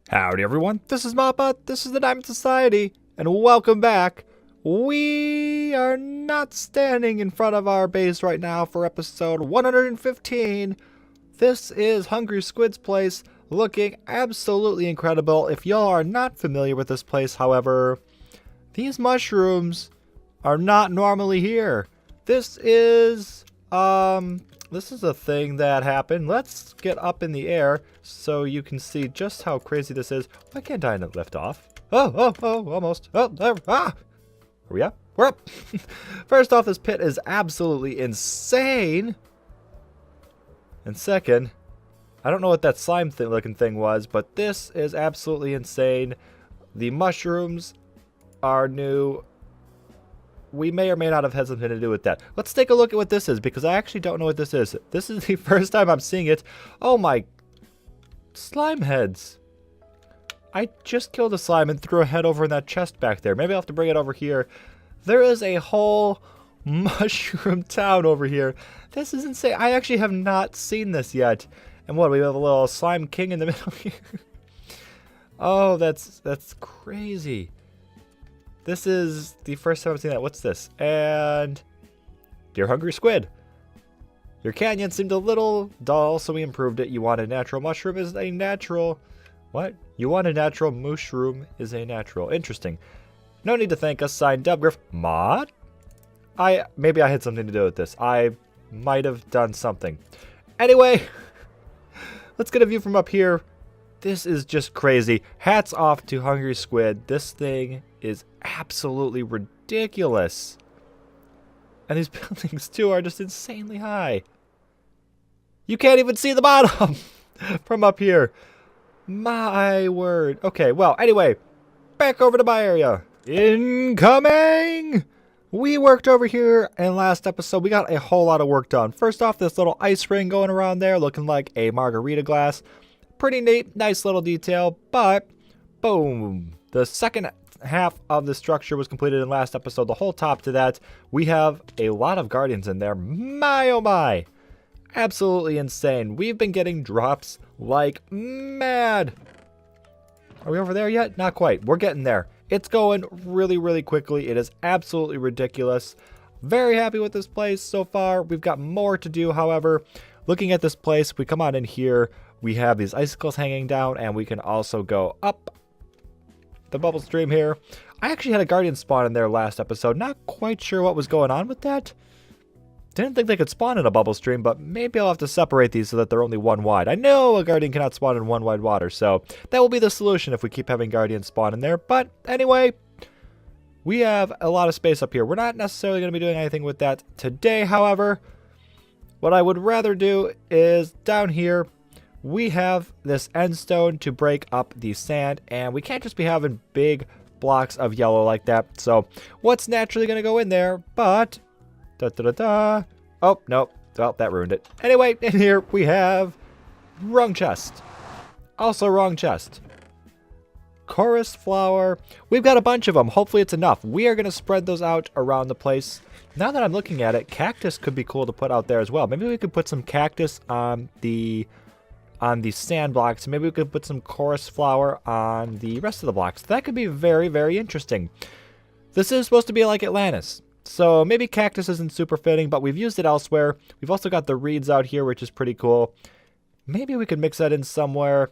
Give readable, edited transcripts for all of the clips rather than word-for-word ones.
Howdy everyone, this is Mappa, this is the Diamond Society, and welcome back. We are not standing in front of our base right now for episode 115. This is Hungry Squid's place, looking absolutely incredible. If y'all are not familiar with this place, however, these mushrooms are not normally here. This is a thing that happened. Let's get up in the air so you can see just how crazy this is. Why can't I lift off? Oh, almost. Oh, there. Ah! Are we up? We're up. First off, this pit is absolutely insane. And second, I don't know what that slime looking thing was, but this is absolutely insane. The mushrooms are new. We may or may not have had something to do with that. Let's take a look at what this is, because I actually don't know what this is. This is the first time I'm seeing it. Oh my... slime heads. I just killed a slime and threw a head over in that chest back there. Maybe I'll have to bring it over here. There is a whole mushroom town over here. This is insane. I actually have not seen this yet. And what, we have a little slime king in the middle here? Oh, that's crazy. This is the first time I've seen that. What's this? And... Dear Hungry Squid. Your canyon seemed a little dull, so we improved it. You want a natural mushroom is a natural... What? You want a natural mushroom is a natural. Interesting. No need to thank us. Signed, Dubgriff. Mod? Maybe I had something to do with this. I might have done something. Anyway, let's get a view from up here. This is just crazy. Hats off to Hungry Squid. This thing is absolutely ridiculous. And these buildings, too, are just insanely high. You can't even see the bottom from up here. My word. Okay, well, anyway, back over to my area. Incoming! We worked over here in last episode. We got a whole lot of work done. First off, this little ice ring going around there looking like a margarita glass. Pretty neat, nice little detail, but boom. The second half of the structure was completed in last episode. The whole top to that, we have a lot of guardians in there. My oh my. Absolutely insane. We've been getting drops like mad. Are we over there yet? Not quite. We're getting there. It's going really, really quickly. It is absolutely ridiculous. Very happy with this place so far. We've got more to do, however. Looking at this place, we come on in here. We have these icicles hanging down, and we can also go up the bubble stream here. I actually had a guardian spawn in there last episode. Not quite sure what was going on with that. Didn't think they could spawn in a bubble stream, but maybe I'll have to separate these so that they're only one wide. I know a guardian cannot spawn in one wide water, so that will be the solution if we keep having guardians spawn in there. But anyway, we have a lot of space up here. We're not necessarily going to be doing anything with that today, however. What I would rather do is down here, we have this end stone to break up the sand, and we can't just be having big blocks of yellow like that. So what's naturally going to go in there, but... Oh, nope. Well, that ruined it. Anyway, in here we have wrong chest. Also wrong chest. Chorus flower. We've got a bunch of them. Hopefully it's enough. We are going to spread those out around the place. Now that I'm looking at it, cactus could be cool to put out there as well. Maybe we could put some cactus on the sand blocks. Maybe we could put some chorus flower on the rest of the blocks. That could be very, very interesting. This is supposed to be like Atlantis. So maybe cactus isn't super fitting, but we've used it elsewhere. We've also got the reeds out here, which is pretty cool. Maybe we could mix that in somewhere.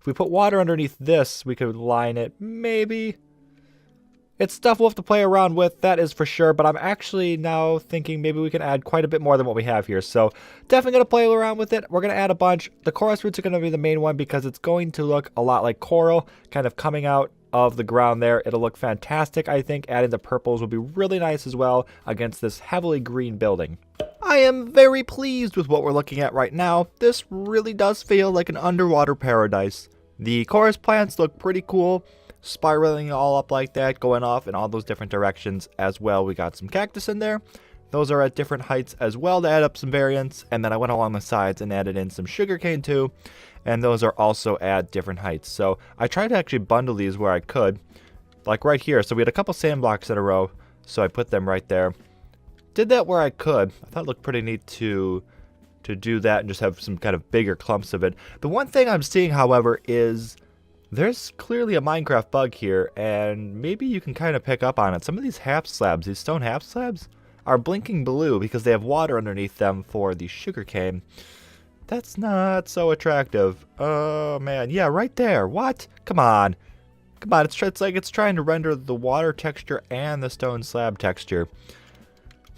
If we put water underneath this, we could line it. Maybe. It's stuff we'll have to play around with, that is for sure. But I'm actually now thinking maybe we can add quite a bit more than what we have here. So definitely going to play around with it. We're going to add a bunch. The chorus roots are going to be the main one because it's going to look a lot like coral, kind of coming out of the ground there. It'll look fantastic, I think. Adding the purples will be really nice as well against this heavily green building. I am very pleased with what we're looking at right now. This really does feel like an underwater paradise. The chorus plants look pretty cool, spiraling all up like that, going off in all those different directions as well. We got some cactus in there. Those are at different heights as well to add up some variance. And then I went along the sides and added in some sugarcane too. And those are also at different heights. So I tried to actually bundle these where I could. Like right here. So we had a couple sand blocks in a row. So I put them right there. Did that where I could. I thought it looked pretty neat to do that and just have some kind of bigger clumps of it. The one thing I'm seeing, however, is There's clearly a Minecraft bug here, and maybe you can kind of pick up on it. Some of these half slabs, these stone half slabs, are blinking blue because they have water underneath them for the sugarcane. That's not so attractive. Oh man, yeah, right there. What? Come on. Come on, it's like it's trying to render the water texture and the stone slab texture.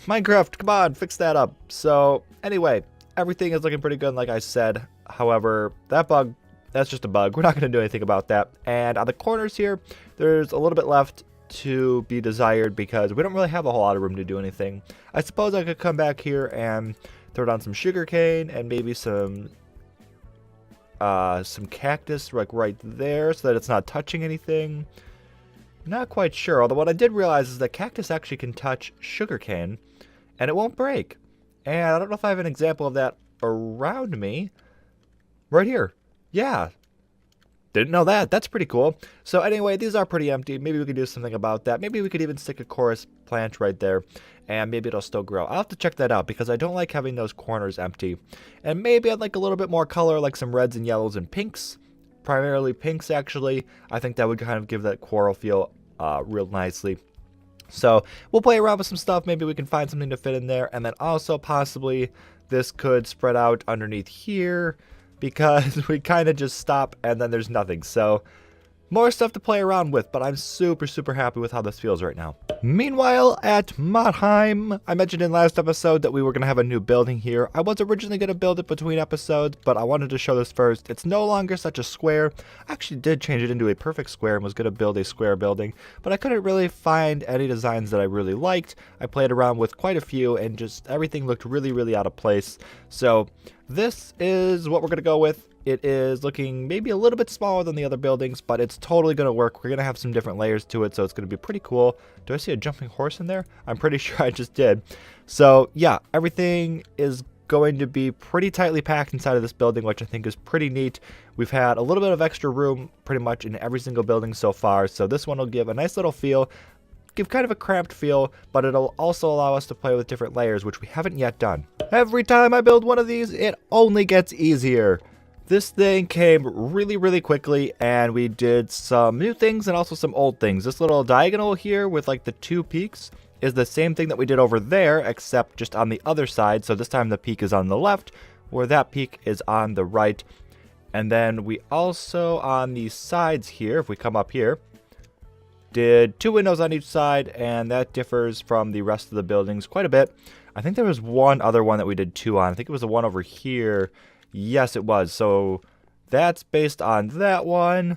Minecraft, come on, fix that up. So, anyway, everything is looking pretty good, like I said. However, that bug, that's just a bug. We're not going to do anything about that. And on the corners here, there's a little bit left to be desired because we don't really have a whole lot of room to do anything. I suppose I could come back here and throw down some sugarcane and maybe some cactus like right there so that it's not touching anything. Not quite sure, although what I did realize is that cactus actually can touch sugarcane and it won't break. And I don't know if I have an example of that around me. Right here. Yeah. Didn't know that. That's pretty cool. So anyway, these are pretty empty. Maybe we could do something about that. Maybe we could even stick a chorus plant right there and maybe it'll still grow. I'll have to check that out because I don't like having those corners empty. And maybe I'd like a little bit more color, like some reds and yellows and pinks. Primarily pinks, actually. I think that would kind of give that coral feel real nicely. So we'll play around with some stuff. Maybe we can find something to fit in there. And then also possibly this could spread out underneath here because we kind of just stop and then there's nothing. So more stuff to play around with, but I'm super, super happy with how this feels right now. Meanwhile, at Mohr, I mentioned in last episode that we were going to have a new building here. I was originally going to build it between episodes, but I wanted to show this first. It's no longer such a square. I actually did change it into a perfect square and was going to build a square building, but I couldn't really find any designs that I really liked. I played around with quite a few and just everything looked really, really out of place. So this is what we're going to go with. It is looking maybe a little bit smaller than the other buildings, but it's totally going to work. We're going to have some different layers to it, so it's going to be pretty cool. Do I see a jumping horse in there? I'm pretty sure I just did. So yeah, everything is going to be pretty tightly packed inside of this building, which I think is pretty neat. We've had a little bit of extra room pretty much in every single building so far, so this one will give a nice little feel. Give kind of a cramped feel, but it'll also allow us to play with different layers, which we haven't yet done. Every time I build one of these, it only gets easier. This thing came really, really quickly, and we did some new things and also some old things. This little diagonal here with like the two peaks is the same thing that we did over there, except just on the other side. So this time the peak is on the left, where that peak is on the right. And then we also, on the sides here, if we come up here, did two windows on each side, and that differs from the rest of the buildings quite a bit. I think there was one other one that we did two on. I think it was the one over here. Yes, it was. So that's based on that one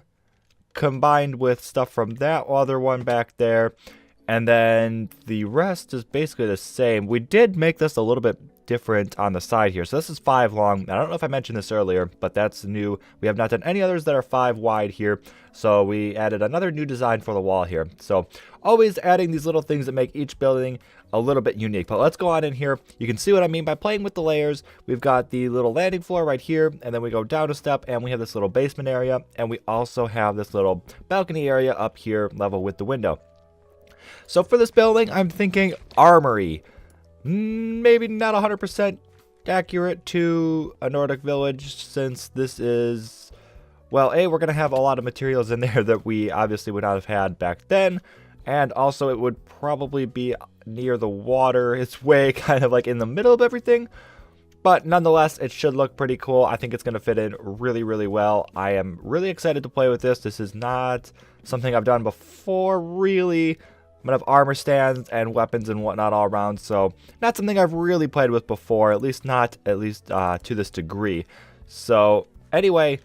combined with stuff from that other one back there. And then the rest is basically the same. We did make this a little bit different on the side here. So this is 5 long. I don't know if I mentioned this earlier, but that's new. We have not done any others that are 5 wide here. So we added another new design for the wall here. So always adding these little things that make each building a little bit unique. But let's go on in here. You can see what I mean by playing with the layers. We've got the little landing floor right here, and then we go down a step and we have this little basement area, and we also have this little balcony area up here level with the window. So for this building, I'm thinking armory. Maybe not 100% accurate to a Nordic village, since this is, well, we're going to have a lot of materials in there that we obviously would not have had back then. And also it would probably be near the water. It's way kind of like in the middle of everything. But nonetheless, it should look pretty cool. I think it's going to fit in really, really well. I am really excited to play with this. This is not something I've done before, really. I'm going to have armor stands and weapons and whatnot all around. So not something I've really played with before, at least to this degree. So anyway,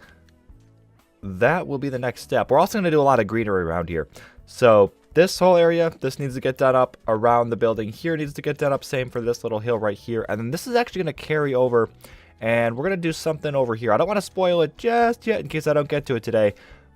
that will be the next step. We're also going to do a lot of greenery around here. So this whole area, this needs to get done up around the building here, needs to get done up, same for this little hill right here. And then this is actually going to carry over, and we're going to do something over here. I don't want to spoil it just yet in case I don't get to it today,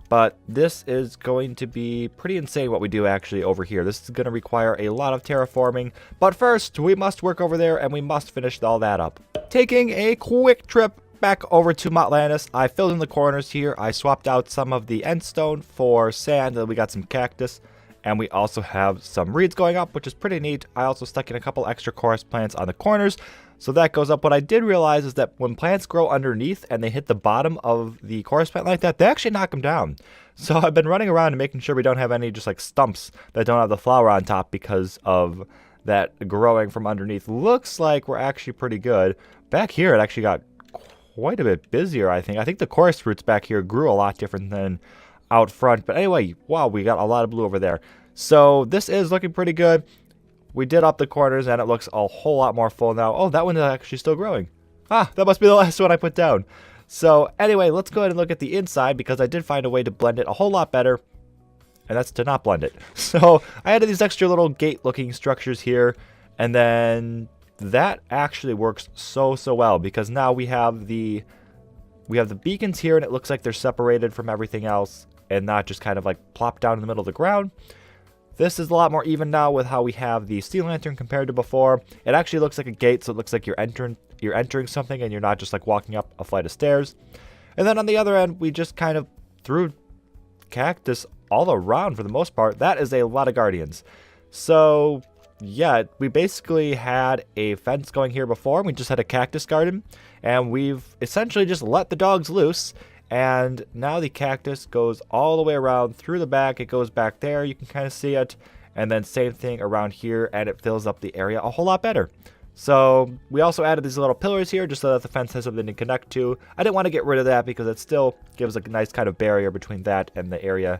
but this is going to be pretty insane what we do actually over here. This is going to require a lot of terraforming, but first we must work over there and we must finish all that up. Taking a quick trip back over to Atlantis, I filled in the corners here. I swapped out some of the end stone for sand, and we got some cactus. And we also have some reeds going up, which is pretty neat. I also stuck in a couple extra chorus plants on the corners, so that goes up. What I did realize is that when plants grow underneath and they hit the bottom of the chorus plant like that, they actually knock them down. So I've been running around and making sure we don't have any just like stumps that don't have the flower on top because of that growing from underneath. Looks like we're actually pretty good. Back here it actually got quite a bit busier, I think. I think the chorus fruits back here grew a lot different than out front. But anyway, wow, we got a lot of blue over there. So this is looking pretty good. We did up the corners and it looks a whole lot more full now. Oh, that one is actually still growing. Ah, that must be the last one I put down. So anyway, let's go ahead and look at the inside because I did find a way to blend it a whole lot better. And that's to not blend it. So I added these extra little gate looking structures here. And then that actually works so well because now we have the beacons here and it looks like they're separated from everything else and not just kind of like plopped down in the middle of the ground. This is a lot more even now with how we have the steel lantern compared to before. It actually looks like a gate, so it looks like you're entering something and you're not just like walking up a flight of stairs. And then on the other end, we just kind of threw cactus all around for the most part. That is a lot of guardians. So yeah, we basically had a fence going here before. We just had a cactus garden and we've essentially just let the dogs loose. And now the cactus goes all the way around through the back. It goes back there. You can kind of see it. And then same thing around here. And it fills up the area a whole lot better. So we also added these little pillars here just so that the fence has something to connect to. I didn't want to get rid of that because it still gives a nice kind of barrier between that and the area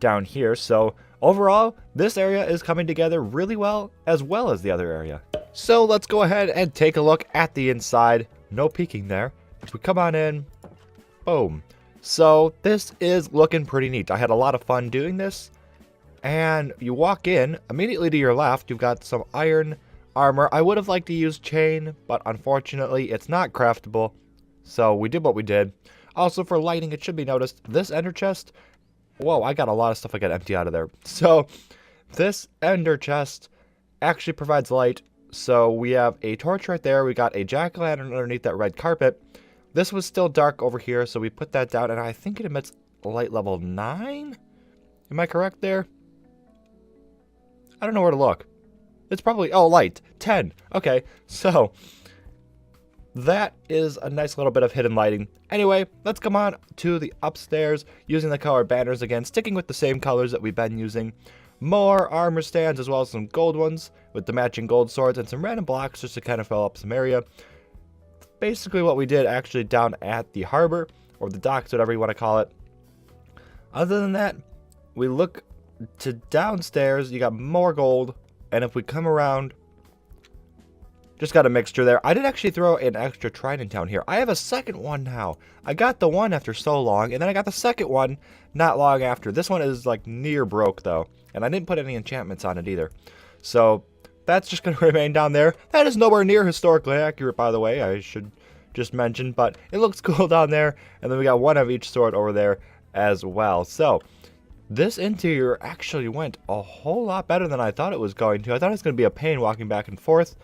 down here. So overall, this area is coming together really well as the other area. So let's go ahead and take a look at the inside. No peeking there. If we come on in, boom. So this is looking pretty neat. I had a lot of fun doing this. And you walk in, immediately to your left, you've got some iron armor. I would have liked to use chain, but unfortunately it's not craftable. So we did what we did. Also for lighting, it should be noticed, this ender chest, whoa, I got a lot of stuff I got empty out of there. So this ender chest actually provides light. So we have a torch right there. We got a jack-o'-lantern underneath that red carpet. This was still dark over here, so we put that down, and I think it emits light level 9? Am I correct there? I don't know where to look. It's probably, oh, light, 10. Okay, so that is a nice little bit of hidden lighting. Anyway, let's come on to the upstairs, using the color banners again, sticking with the same colors that we've been using. More armor stands, as well as some gold ones, with the matching gold swords, and some random blocks just to kind of fill up some area. Basically what we did actually down at the harbor, or the docks, whatever you want to call it. Other than that, we look to downstairs, you got more gold, and if we come around, just got a mixture there. I did actually throw an extra trident down here. I have a second one now. I got the one after so long, and then I got the second one not long after. This one is like near broke though, and I didn't put any enchantments on it either. So that's just going to remain down there. That is nowhere near historically accurate, by the way, I should just mention, but it looks cool down there. And then we got one of each sword over there as well. So this interior actually went a whole lot better than I thought it was going to. I thought it was going to be a pain walking back and forth,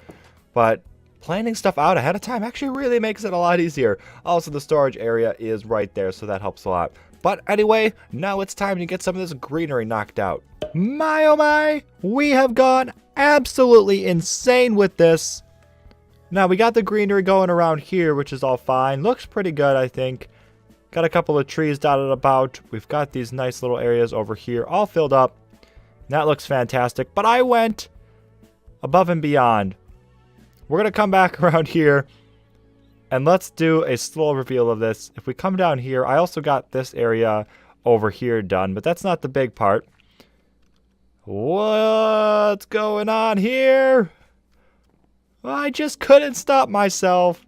but planning stuff out ahead of time actually really makes it a lot easier. Also, the storage area is right there, so that helps a lot. But anyway, now it's time to get some of this greenery knocked out. My oh my, we have gone absolutely insane with this. Now we got the greenery going around here, which is all fine. Looks pretty good, I think. Got a couple of trees dotted about. We've got these nice little areas over here all filled up. That looks fantastic. But I went above and beyond. We're going to come back around here and let's do a slow reveal of this. If we come down here, I also got this area over here done, but that's not the big part. What's going on here? I just couldn't stop myself.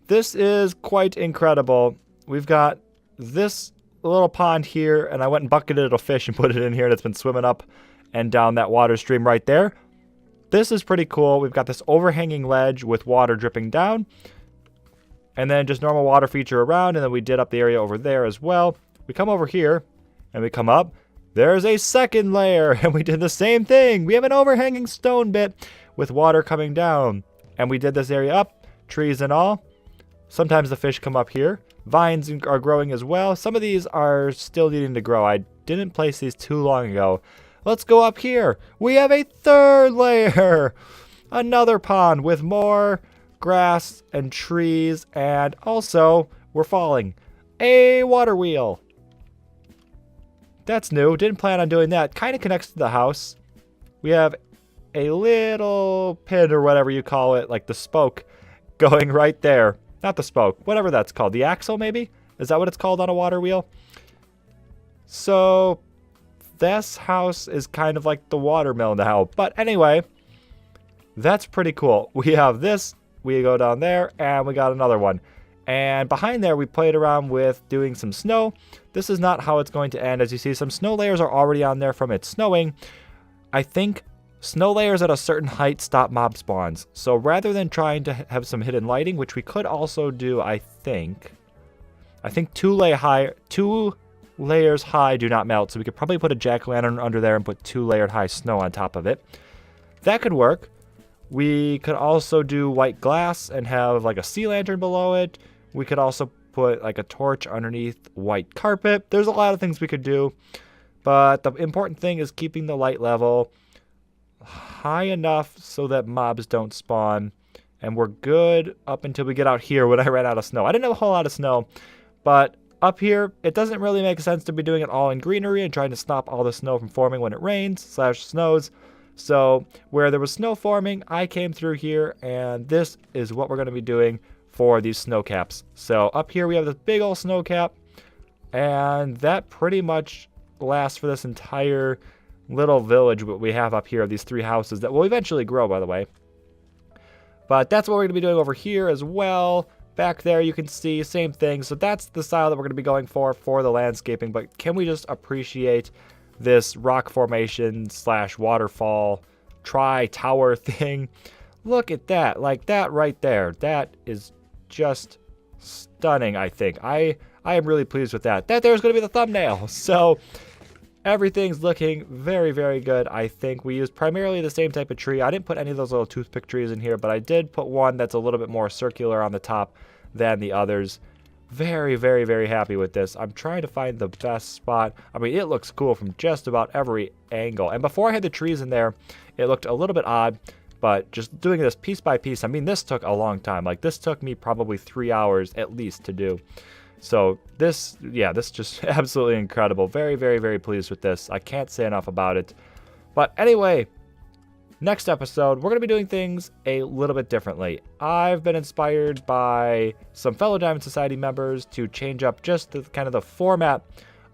This is quite incredible. We've got this little pond here, and I went and bucketed a fish and put it in here, and it's been swimming up and down that water stream right there. This is pretty cool. We've got this overhanging ledge with water dripping down, and then just normal water feature around, and then we did up the area over there as well. We come over here, and we come up. There's a second layer, and we did the same thing. We have an overhanging stone bit with water coming down, and we did this area up, trees and all. Sometimes the fish come up here. Vines are growing as well. Some of these are still needing to grow. I didn't place these too long ago. Let's go up here. We have a third layer. Another pond with more grass and trees, and also we're falling. A water wheel. That's new. Didn't plan on doing that. Kind of connects to the house. We have a little pin or whatever you call it, like the spoke, going right there. Not the spoke, whatever that's called. The axle, maybe? Is that what it's called on a water wheel? So this house is kind of like the watermill now. But anyway, that's pretty cool. We have this. We go down there, and we got another one. And behind there, we played around with doing some snow. This is not how it's going to end. As you see, some snow layers are already on there from it snowing. I think snow layers at a certain height stop mob spawns. So rather than trying to have some hidden lighting, which we could also do, I think 2 layers high do not melt. So we could probably put a jack-o'-lantern under there and put 2 layered high snow on top of it. That could work. We could also do white glass and have like a sea lantern below it. We could also put like a torch underneath white carpet. There's a lot of things we could do. But the important thing is keeping the light level high enough so that mobs don't spawn. And we're good up until we get out here when I ran out of snow. I didn't have a whole lot of snow. But up here, it doesn't really make sense to be doing it all in greenery and trying to stop all the snow from forming when it rains / snows. So where there was snow forming, I came through here, and this is what we're going to be doing for these snow caps. So up here we have this big old snow cap, and that pretty much lasts for this entire little village what we have up here of these 3 houses that will eventually grow, by the way. But that's what we're going to be doing over here as well. Back there you can see, same thing. So that's the style that we're going to be going for the landscaping. But can we just appreciate this rock formation / waterfall tower thing? Look at that, like that right there. That is just stunning, I think. I am really pleased with that. That there's going to be the thumbnail. So everything's looking very, very good. I think we used primarily the same type of tree. I didn't put any of those little toothpick trees in here, but I did put one that's a little bit more circular on the top than the others. Very, very, very happy with this. I'm trying to find the best spot. I mean, it looks cool from just about every angle. And before I had the trees in there, it looked a little bit odd. But just doing this piece by piece, I mean, this took a long time. Like, this took me probably 3 hours at least to do. So this just absolutely incredible. Very, very, very pleased with this. I can't say enough about it. But anyway, next episode, we're going to be doing things a little bit differently. I've been inspired by some fellow Diamond Society members to change up just the kind of the format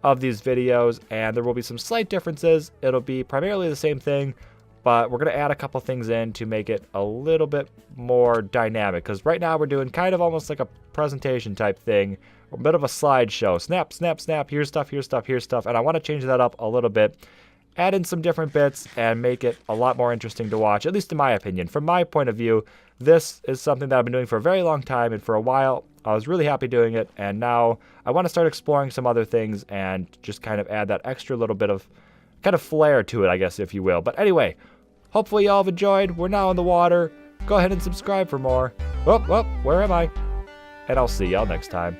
of these videos, and there will be some slight differences. It'll be primarily the same thing, but we're going to add a couple things in to make it a little bit more dynamic, because right now we're doing kind of almost like a presentation type thing, a bit of a slideshow. Snap, snap, snap, here's stuff, here's stuff, here's stuff, and I want to change that up a little bit. Add in some different bits and make it a lot more interesting to watch, at least in my opinion. From my point of view, this is something that I've been doing for a very long time, and for a while I was really happy doing it, and now I want to start exploring some other things and just kind of add that extra little bit of kind of flair to it, I guess, if you will. But anyway, hopefully y'all have enjoyed. We're now in the water. Go ahead and subscribe for more. Whoop, whoop, where am I? And I'll see y'all next time.